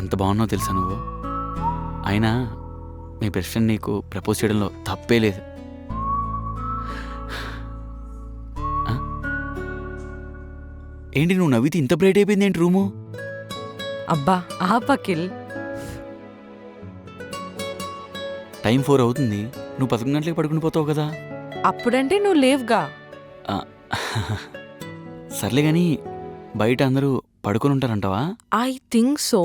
ఎంత బాగున్నావు తెలుసా నువ్వు. అయినా మీ బెస్ట్ ఫ్రెండ్ నీకు ప్రపోజ్ చేయడంలో తప్పే లేదు. ఏంటి నువ్వు నవ్వితే ఇంత బ్రైట్ అయిపోయింది ఏంటి రూము? అబ్బా ఆపకిల్. టైం 4 అవుతుంది, నువ్వు 11 గంటలకు పడుకుని పోతావు కదా. అప్పుడంటే నువ్వు లేవుగా. సర్లే కానీ బయట అందరూ పడుకొని ఉంటారంటావా? I think so.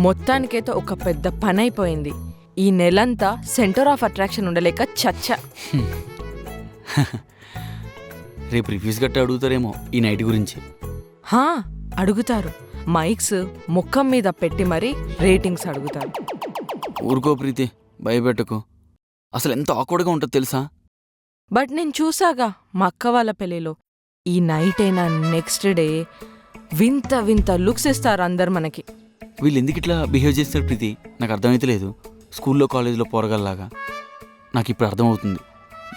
మొత్తానికైతే ఒక పెద్ద పని అయిపోయింది. ఈ నెలంతా సెంటర్ ఆఫ్ అట్రాక్షన్ ఉండలేక చచ్చా. రేపు రివ్యూస్ గట్టా అడుగుతారేమో ఈ నైట్ గురించి. హా, అడుగుతారు. మైక్స్ ముఖం మీద పెట్టి మరీ రేటింగ్స్ అడుగుతారు. ఊరుకో ప్రీతి, భయపెట్టకు. అసలు ఎంత ఆక్వర్డ్గా ఉంటుందో తెలుసా. బట్ నేను చూసాగా మా అక్క వాళ్ళ పెళ్ళిలో. ఈ నైట్ అయినా నెక్స్ట్ డే వింత వింత లుక్స్ ఇస్తారు అందరు మనకి. వీళ్ళు ఎందుకు ఇట్లా బిహేవ్ చేస్తారు ప్రీతి, నాకు అర్థమైతే లేదు. స్కూల్లో కాలేజీలో పోరగల్లాగా. నాకు ఇప్పుడు అర్థమవుతుంది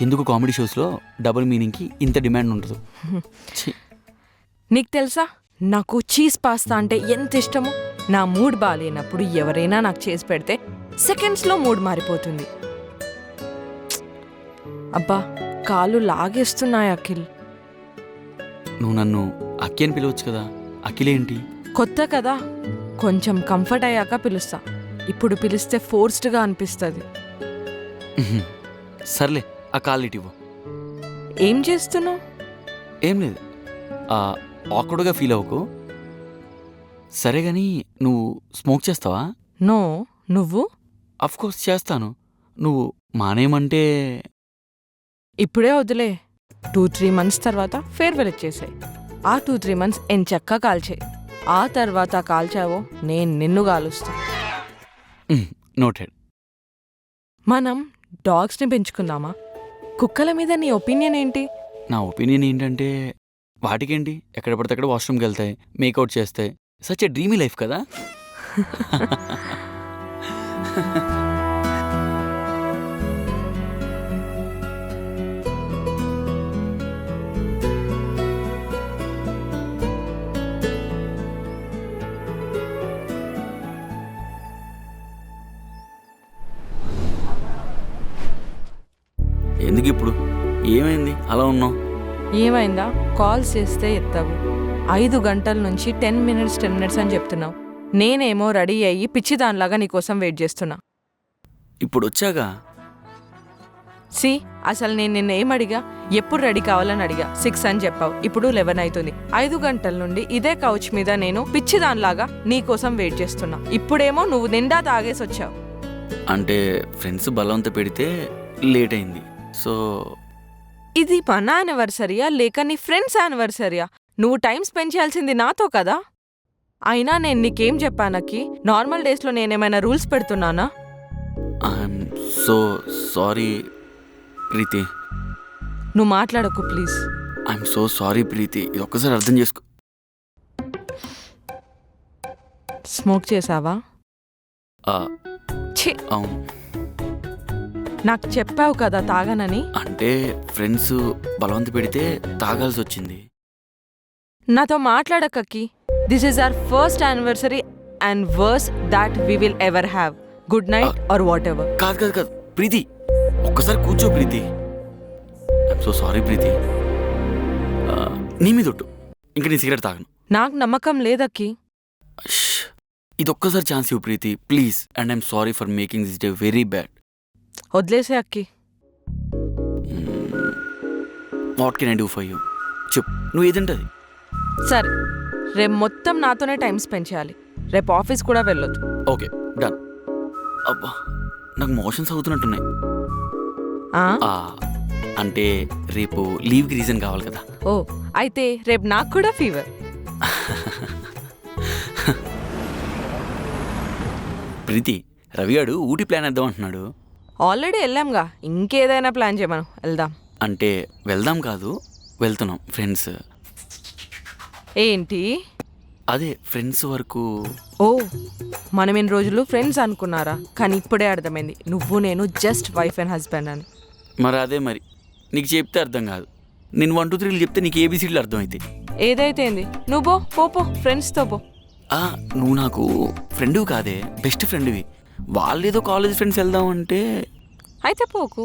ఎందుకు కామెడీ షోస్లో డబుల్ మీనింగ్కి ఇంత డిమాండ్ ఉంటుంది. నీకు తెలుసా, నాకు చీజ్ పాస్తా అంటే ఎంత ఇష్టమో. నా మూడ్ బాగాలేనప్పుడు ఎవరైనా నాకు చేసి పెడితే సెకండ్స్లో మూడ్ మారిపోతుంది. అబ్బా కాళ్ళు లాగేస్తున్నాయి అఖిల్. నువ్వు నన్ను అక్కి అని పిలవచ్చు కదా. అఖిలేంటి కొత్త కదా, కొంచెం కంఫర్ట్ అయ్యాక పిలుస్తా. ఇప్పుడు పిలిస్తే ఫోర్స్డ్గా అనిపిస్తుంది. సర్లే, ఆ కాళ్ళు ఇటివ్వు. ఏం చేస్తున్నావు? ఏం లేదు, ఆక్వర్డ్గా ఫీల్ అవ్వకు. సరే కానీ నువ్వు స్మోక్ చేస్తావా? నో. నువ్వు? అఫ్కోర్స్ చేస్తాను. నువ్వు మానేయమంటే ఇప్పుడే వదిలే. 2-3 మంత్స్ తర్వాత ఫేర్వెల్ ఇచ్చేసాయి. ఆ 2-3 మంత్స్ ఎంచక్కా కాల్చాయి. ఆ తర్వాత కాల్చావో నేను నిన్ను కాలుస్తా. నోటెడ్. మనం డాగ్స్ని పెంచుకుందామా? కుక్కల మీద నీ ఒపీనియన్ ఏంటి? నా ఒపీనియన్ ఏంటంటే వాటికేంటి, ఎక్కడ పడితే అక్కడ వాష్రూమ్కి వెళ్తాయి, మేకౌట్ చేస్తాయి. సచ్ ఏ డ్రీమీ లైఫ్ కదా. ఎందుకు ఇప్పుడు ఏమైంది అలా ఉన్నావు? ఏమైందా? కాల్స్ చేస్తే ఎత్తావు. 5 గంటల నుంచి 10 minutes అని చెప్తున్నావు. నేనేమో రెడీ అయ్యి పిచ్చిదానిలాగా నీకోసం వెయిట్ చేస్తున్నా. ఇప్పుడు వచ్చాగా. సి, అసలు నేను నిన్న ఏమడిగా? ఎప్పుడు రెడీ కావాలని అడిగా. 6 అని చెప్పావు. ఇప్పుడు 11 అవుతుంది. 5 గంటల నుండి ఇదే కౌచ్ మీద నేను పిచ్చిదానిలాగా నీకోసం వెయిట్ చేస్తున్నా. ఇప్పుడేమో నువ్వు నిండా తాగేసి వచ్చావు. అంటే ఫ్రెండ్స్ బలవంత పెడితే లేట్ అయింది. సో ఇది మన యానివర్సరీయా లేక నీ ఫ్రెండ్స్ యానివర్సరీయా? నువ్వు టైం స్పెండ్ చేయాల్సింది నాతో కదా. అయినా నేను నీకేం చెప్పానకి? నార్మల్ డేస్లో నేనేమైనా రూల్స్ పెడుతున్నానా? ఐఎమ్ సో సారీ ప్రీతి. నువ్వు మాట్లాడకు ప్లీజ్. ఐఎమ్ సో సారీ ప్రీతి, ఇది ఒక్కసారి అర్థం చేసుకో. స్మోక్ చేసావా? ఛీ, అవును. నాకు చెప్పావు కదా తాగనని. అంటే ఫ్రెండ్స్ బలవంత పెడితే తాగాల్సి వచ్చింది. నాతో మాట్లాడకక్కి. This is our first anniversary and worst that we will ever have. Good night or whatever. కాదు కాదు కాదు ప్రీతి, ఒక్కసారి కూర్చో Preethi. I'm so sorry Preethi. నీ మీద ఒట్టు, ఇంక నీ సిగరెట్ తాగను. నాకు నమ్మకం లేదక్కి. ఇది ఒక్కసారి ఛాన్స్ ఇవ్వు Preethi please. And I'm sorry for making this day very bad. వదిలేసే అక్కి. What can I do for you? చెప్పు, నువ్వు ఏదంటది. సరే, రేపు మొత్తం నాతోనే టైం స్పెండ్ చేయాలి. రేపు ఆఫీస్ కూడా వెళ్ళొద్దు. Okay done. అబ్బా నాకు మోషన్స్ అవుతున్నట్టున్నాయి. అంటే రేపు లీవ్కి రీజన్ కావాలి కదా. ఓ, అయితే రేపు నాకు కూడా ఫీవర్. ప్రీతి, రవిగాడు ఊటీ ప్లాన్ వేద్దాం అంటున్నాడు. ఆల్రెడీ వెళ్ళాంగా, ఇంకేదైనా ప్లాన్ చేయమను, వెళ్దాం. అంటే వెళ్దాం కాదు, వెళ్తున్నాం ఫ్రెండ్స్. ఏంటి? అదే ఫ్రెండ్స్ వరకు. ఓ, మనం ఎన్ని రోజులు ఫ్రెండ్స్ అనుకున్నారా? కానీ ఇప్పుడే అర్థమైంది నువ్వు నేను జస్ట్ వైఫ్ అండ్ హస్బెండ్ అని. మరి అదే మరి, నీకు చెప్తే అర్థం కాదు. నేను 1 2 3 చెప్తే నీకు ఏబీసీలు అర్థమైతే. ఏదైతే ఏంది, నువ్వు పో ఫ్రెండ్స్తో పో. నువ్వు నాకు ఫ్రెండ్వి కాదే, బెస్ట్ ఫ్రెండ్వి. వాళ్ళేదో కాలేజ్ ఫ్రెండ్స్ వెళ్దాం అంటే అయితే పోకు.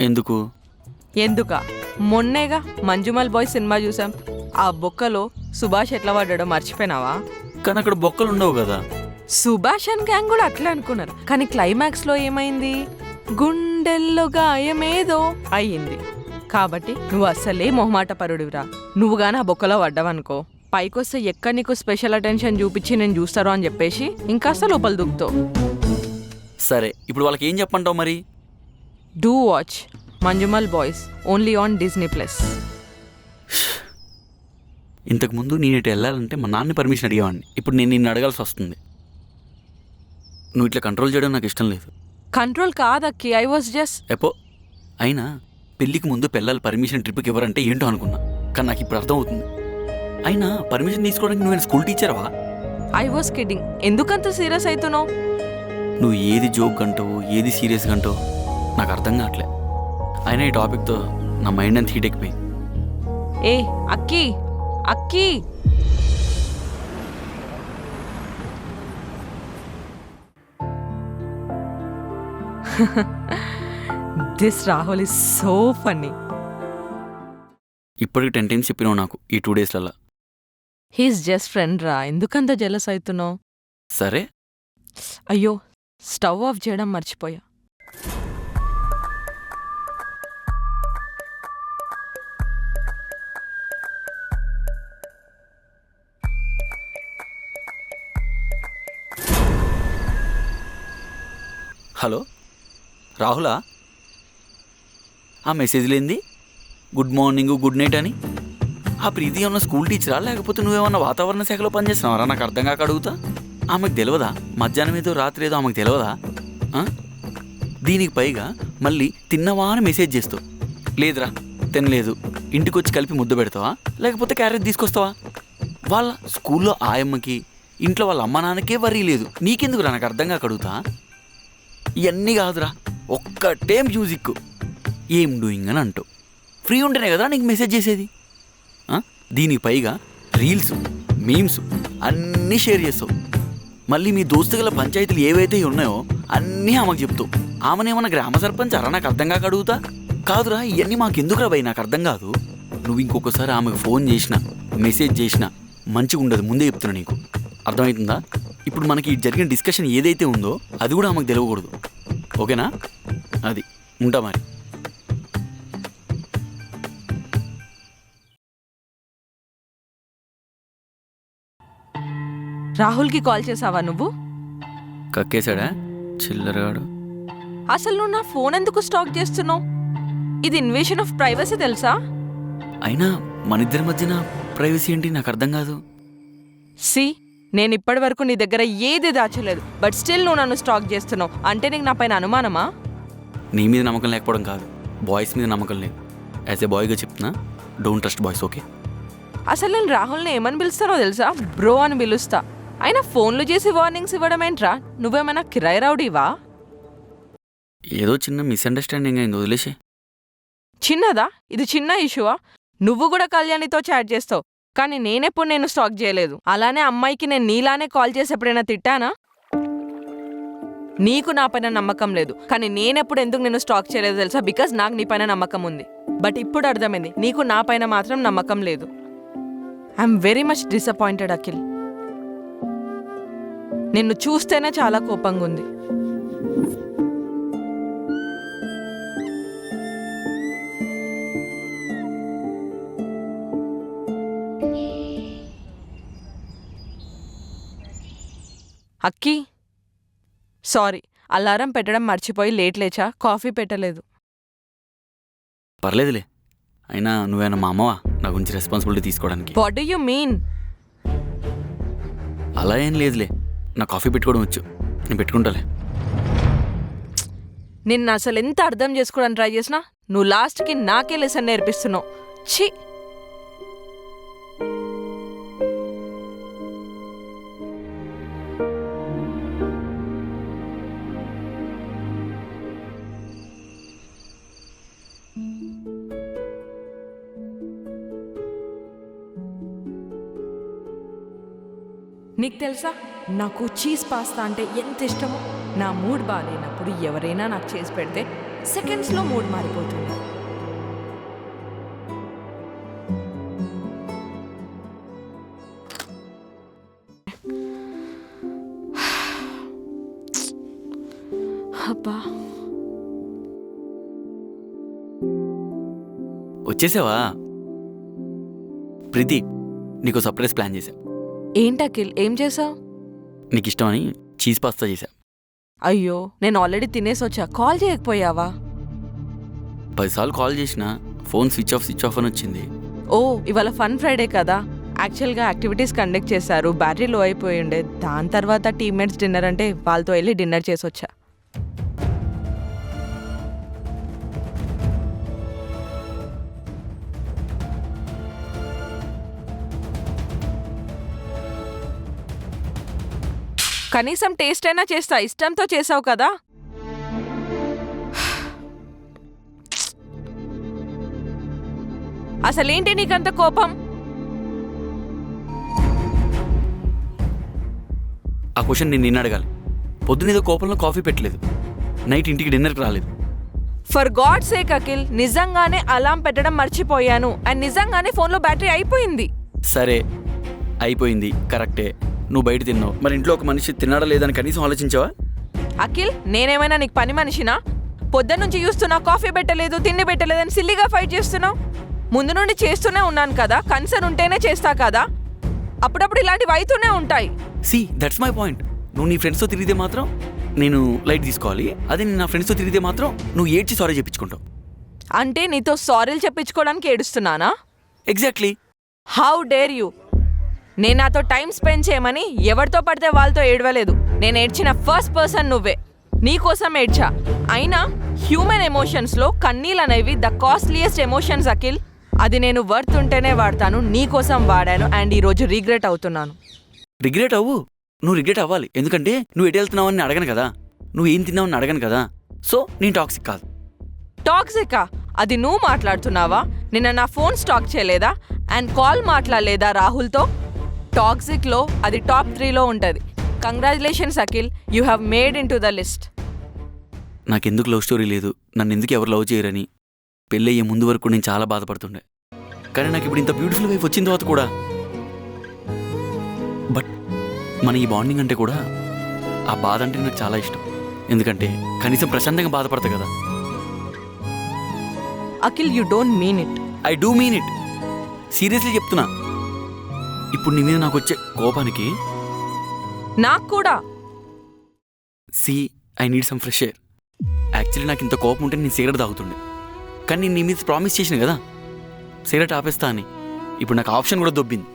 ఎందుకు? ఎందుకా? మొన్నేగా మంజుమల్ బాయ్ సినిమా చూసాం. ఆ బొక్కలో సుభాష్ ఎట్లా పడ్డాడో మర్చిపోయినావా? కానీ అక్కడ బొక్కలు ఉండవు కదా. సుభాష్ అండ్ గ్యాంగ్ కూడా అట్లే అనుకున్నారు, కానీ క్లైమాక్స్ లో ఏమైంది? గుండెల్లో గాయమేదో అయ్యింది. కాబట్టి నువ్వు అస్సలే మొహమాట పరుడివిరా. నువ్వు గాని ఆ బొక్కలో పడ్డావనుకో, పైకొస్తే ఎక్కడ నీకు స్పెషల్ అటెన్షన్ చూపించి నేను చూస్తారో అని చెప్పేసి ఇంకాస్త లోపల దుక్కుతావు. సరే, ఇప్పుడు వాళ్ళకి ఏం చెప్పంటావు మరి? Do watch Manjummel boys only on Disney plus. ఇంతకుముందు నేను ఇటు వెళ్ళాలంటే మా నాన్న పర్మిషన్ అడిగేవాడిని. ఇప్పుడు నేను నిన్ను అడగాల్సి వస్తుంది. నువ్వు ఇట్లా కంట్రోల్ చేయడం నాకు ఇష్టం లేదు. కంట్రోల్ కాదక్కి, ఐ వాజ్ జస్ట్. ఎపో. అయినా పెళ్ళికి ముందు పిల్లలు పర్మిషన్ ట్రిప్కి ఇవ్వరంటే ఏంటో అనుకున్నా, కానీ నాకు ఇప్పుడు అర్థమవుతుంది. అయినా పర్మిషన్ తీసుకోవడానికి నువ్వు స్కూల్ టీచర్వా? I was kidding. ఎందుకంత సీరియస్ అవుతున్నావు? నువ్వు ఏది జోక్ అంటావు, ఏది సీరియస్గా అంటావు నాకు అర్థం కావట్లే. అయినా ఈ టాపిక్తో నా మైండ్ అంత heat ఎక్కిపోయి. A Akki, Akki, this Rahul is so funny. ఇప్పటికి 10 times చెప్పినావు నాకు ఈ 2 daysలలో. హీస్ జస్ట్ ఫ్రెండ్ రా, ఎందుకంత జెలస్ అవుతున్నావు? సరే. అయ్యో, స్టవ్ ఆఫ్ చేయడం మర్చిపోయా. హలో రాహులా? ఆ మెసేజ్లు ఏంది? గుడ్ మార్నింగ్, గుడ్ నైట్ అని. ఆ ప్రీతి ఏమన్నా స్కూల్ టీచరా, లేకపోతే నువ్వేమన్నా వాతావరణ శాఖలో పనిచేస్తున్నావరా? నాకు అర్థం కాక అడుగుతా. ఆమెకు తెలియదా మధ్యాహ్నం ఏదో రాత్రి ఏదో ఆమెకు తెలియదా? దీనికి పైగా మళ్ళీ తిన్నవా అని మెసేజ్ చేస్తావు. లేదురా తినలేదు, ఇంటికి వచ్చి కలిపి ముద్ద పెడతావా, లేకపోతే క్యారెట్ తీసుకొస్తావా? వాళ్ళ స్కూల్లో ఆయమ్మకి, ఇంట్లో వాళ్ళ అమ్మ నాన్నకే వరీ లేదు, నీకెందుకురా? నాకు అర్థం కాక అడుగుతా. ఇవన్నీ కాదురా, ఒక్కటే మ్యూజిక్. ఏం డూయింగ్ అని అంటావు. ఫ్రీ ఉంటేనే కదా నీకు మెసేజ్ చేసేది. దీనికి పైగా రీల్స్, మీమ్స్ అన్నీ షేర్ చేస్తావు. మళ్ళీ మీ దోస్తు గల పంచాయతీలు ఏవైతే ఉన్నాయో అన్నీ ఆమెకు చెప్తావు. ఆమెనేమన్నా గ్రామ సర్పంచ్ అరా? నాకు అర్థం కాక అడుగుతా. కాదురా, ఇవన్నీ మాకెందుకురా భయ్? నాకు అర్థం కాదు. నువ్వు ఇంకొకసారి ఆమెకు ఫోన్ చేసినా, మెసేజ్ చేసినా మంచిగా ఉండదు, ముందే చెప్తున్నా నీకు. అర్థమవుతుందా? ఇప్పుడు మనకి జరిగిన డిస్కషన్ ఏదైతే ఉందో అది కూడా ఆమెకు తెలియకూడదు, ఓకేనా? అది ఉంటా మరి. రాహుల్కి కాల్ చేసావా నువ్వు? కక్కేశాడా చిల్లరగాడు? అసలు నువ్వు నా ఫోన్ ఎందుకు స్టాక్ చేస్తున్నావు? ఇది ఇన్వేషన్ ఆఫ్ ప్రైవసీ తెలుసా? అయినా మన ఇద్దరి మధ్యన ప్రైవసీ ఏంటి నాకు అర్థం కాదు. సి, నేను ఇప్పటి వరకు నీ దగ్గర ఏది దాచలేదు, బట్ స్టిల్ నువ్వు నన్ను స్టాక్ చేస్తున్నావు అంటే నీకు నా పైన అనుమానమా? నీ మీద నమ్మకం లేకపోవడం కాదు, బాయ్స్ మీద నమ్మకం లేదు. యాజ్ ఏ బాయ్గా చెప్తున్నా, డోంట్ ట్రస్ట్ బాయ్స్, ఓకే? అసలు నేను రాహుల్ని ఏమని పిలుస్తానో తెలుసా? బ్రో అని పిలుస్తా. అయినా ఫోన్లు చేసి వార్నింగ్స్ ఇవ్వడం ఏంట్రా? నువ్వేమైనా కిరాయి రౌడీవా? ఏదో చిన్న మిస్అండర్స్టాండింగ్ అయింది, వదిలేసి. చిన్నదా? ఇది చిన్న ఇష్యూవా? నువ్వు కూడా కళ్యాణితో చాట్ చేస్తావు, కానీ నేనెప్పుడు నేను స్టాక్ చేయలేదు. అలానే అమ్మాయికి నేను నీలానే కాల్ చేసి ఎప్పుడైనా తిట్టానా? నీకు నా పైన నమ్మకం లేదు, కానీ నేనెప్పుడు ఎందుకు నేను స్టాక్ చేయలేదు తెలుసా? బికాజ్ నాకు నీ పైన నమ్మకం ఉంది. బట్ ఇప్పుడు అర్థమైంది, నీకు నా పైన మాత్రం నమ్మకం లేదు. I'm very much disappointed Akhil. నిన్ను చూస్తేనే చాలా కోపంగా ఉంది. అక్కి, సారీ, అలారం పెట్టడం మర్చిపోయి లేట్ లేచా, కాఫీ పెట్టలేదు. పర్లేదులే. అయినా నువ్వేనా మా అమ్మవా నా గురించి రెస్పాన్సిబిలిటీ తీసుకోవడానికి? What do you mean? అలా ఏం లేదులే, నా కాఫీ పెట్టుకోవడం వచ్చు, నేను పెట్టుకుంటాలే. నిన్ను అసలు ఎంత అర్థం చేసుకోవడానికి ట్రై చేసినా నువ్వు లాస్ట్కి నాకే లెసన్ నేర్పిస్తున్నావు. ఛీ! నీకు తెలుసా నాకు చీజ్ పాస్తా అంటే ఎంత ఇష్టమో. నా మూడ్ బాగాలేనప్పుడు ఎవరైనా నాకు చేసి పెడితే సెకండ్స్లో మూడ్ మారిపోతుంది. అబ్బా, వచ్చేసావా? ప్రీతి, నీకు సర్ప్రైజ్ ప్లాన్ చేశా. ఏంటి అఖిల్, ఏం చేసావు? నీకు ఇష్టమని చీజ్ పాస్తా చేశా. అయ్యో, నేను ఆల్రెడీ తినేసి వచ్చా. కాల్ చేయకపోయావా? 10 సార్లు కాల్ చేసినా ఫోన్ స్విచ్ ఆఫ్ అని వచ్చింది. ఓ, ఇవాళ ఫన్ ఫ్రైడే కదా. యాక్చువల్గా యాక్టివిటీస్ కండక్ట్ చేశారు, బ్యాటరీ లో అయిపోయి ఉండే. దాని తర్వాత టీమ్మేట్స్ డిన్నర్ అంటే వాళ్ళతో వెళ్ళి డిన్నర్ చేసి వచ్చా. కనీసం టేస్ట్ అయినా చేస్తా, ఇష్టంతో చేసావు కదా. అసలేంటి నీకంత కోపం? ఆ క్వశ్చన్ నేను నిన్ను అడగాలి. పొద్దునేదో కోపంలో కాఫీ పెట్టలేదు, నైట్ ఇంటికి డిన్నర్కి రాలేదు. ఫర్ గాడ్ సేక్ అఖిల్, నిజంగానే అలారం పెట్టడం మర్చిపోయాను అండ్ నిజంగానే ఫోన్లో బ్యాటరీ అయిపోయింది. సరే, అయిపోయింది, కరెక్టే. నువ్వు బయట తిన్నావు, మరి ఇంట్లో ఒక మనిషి తిన్నాడా లేదని కనీసం ఆలోచించావా? అఖిల్, నేనేమైనా నీకు పని మనిషినా? పొద్దున్న నుంచి చూస్తున్నా, కాఫీ పెట్టలేదు, తిండి పెట్టలేదని సిల్లీగా ఫైట్ చేస్తున్నావు. ముందు నుండి చేస్తూనే ఉన్నాను కదా, కన్సర్న్ ఉంటేనే చేస్తా కదా. అప్పుడప్పుడు ఇలాంటివి అవుతూనే ఉంటాయి. That's my point. నువ్వు నీ ఫ్రెండ్స్తో తిరిగితే మాత్రం నేను లైట్ తీసుకోవాలి, అదే నేను నా ఫ్రెండ్స్తో తిరిగితే మాత్రం నువ్వు ఏడ్చి సారీ చెప్పించుకుంటావు. అంటే నీతో సారీలు చెప్పించుకోవడానికి ఏడుస్తున్నానా? ఎగ్జాక్ట్లీ. How dare you! నేను నాతో టైం స్పెండ్ చేయమని ఎవరితో పడితే వాళ్ళతో ఏడవలేదు. నేను ఏడ్చిన ఫస్ట్ పర్సన్ నువ్వే. నీకోసం ఏడ్చా. అయినా హ్యూమన్ ఎమోషన్స్లో కన్నీళ్ళు అనేవి ద కాస్ట్లీయెస్ట్ ఎమోషన్స్ అఖిల్. అది నేను వర్త్ ఉంటేనే వాడతాను, నీకోసం వాడాను అండ్ ఈరోజు రిగ్రెట్ అవుతున్నాను. రిగ్రెట్ అవ్వు, నువ్వు రిగ్రెట్ అవ్వాలి. ఎందుకంటే నువ్వు ఎటు వెళ్తున్నావని అడగను కదా, నువ్వు ఏం తిన్నావని అడగను కదా. సో నేను టాక్సిక్ కాదు. టాక్సికా? అది నువ్వు మాట్లాడుతున్నావా? నిన్న నా ఫోన్ స్టాక్ చేయలేదా అండ్ కాల్ మాట్లాడలేదా రాహుల్తో? టాక్సిక్లో అది టాప్ 3లో ఉంటుంది. Congratulations Akhil, you have made in to the list. నాకెందుకు లవ్ స్టోరీ లేదు, నన్ను ఎందుకు ఎవరు లవ్ చేయరని పెళ్ళయ్యే ముందు వరకు నేను చాలా బాధపడుతుండే. కానీ నాకు ఇప్పుడు ఇంత బ్యూటిఫుల్ వైఫ్ వచ్చిన తర్వాత కూడా. బట్ మన ఈ బాండింగ్ అంటే కూడా ఆ బాధ అంటే నాకు చాలా ఇష్టం. ఎందుకంటే కనీసం ప్రశాంతంగా బాధపడతా కదా. Akhil, you don't mean it. I do mean it. Seriously చెప్తున్నా. ఇప్పుడు నీ మీద నాకు వచ్చే కోపానికి నాకు కూడా. I need some fresh air. Actually నాకు ఇంత కోపం ఉంటే నేను సిగరెట్ తాగుతుండే, కానీ నేను నీ మీద ప్రామిస్ చేసిన కదా సిగరెట్ ఆపేస్తా అని. ఇప్పుడు నాకు ఆప్షన్ కూడా దొబ్బింది.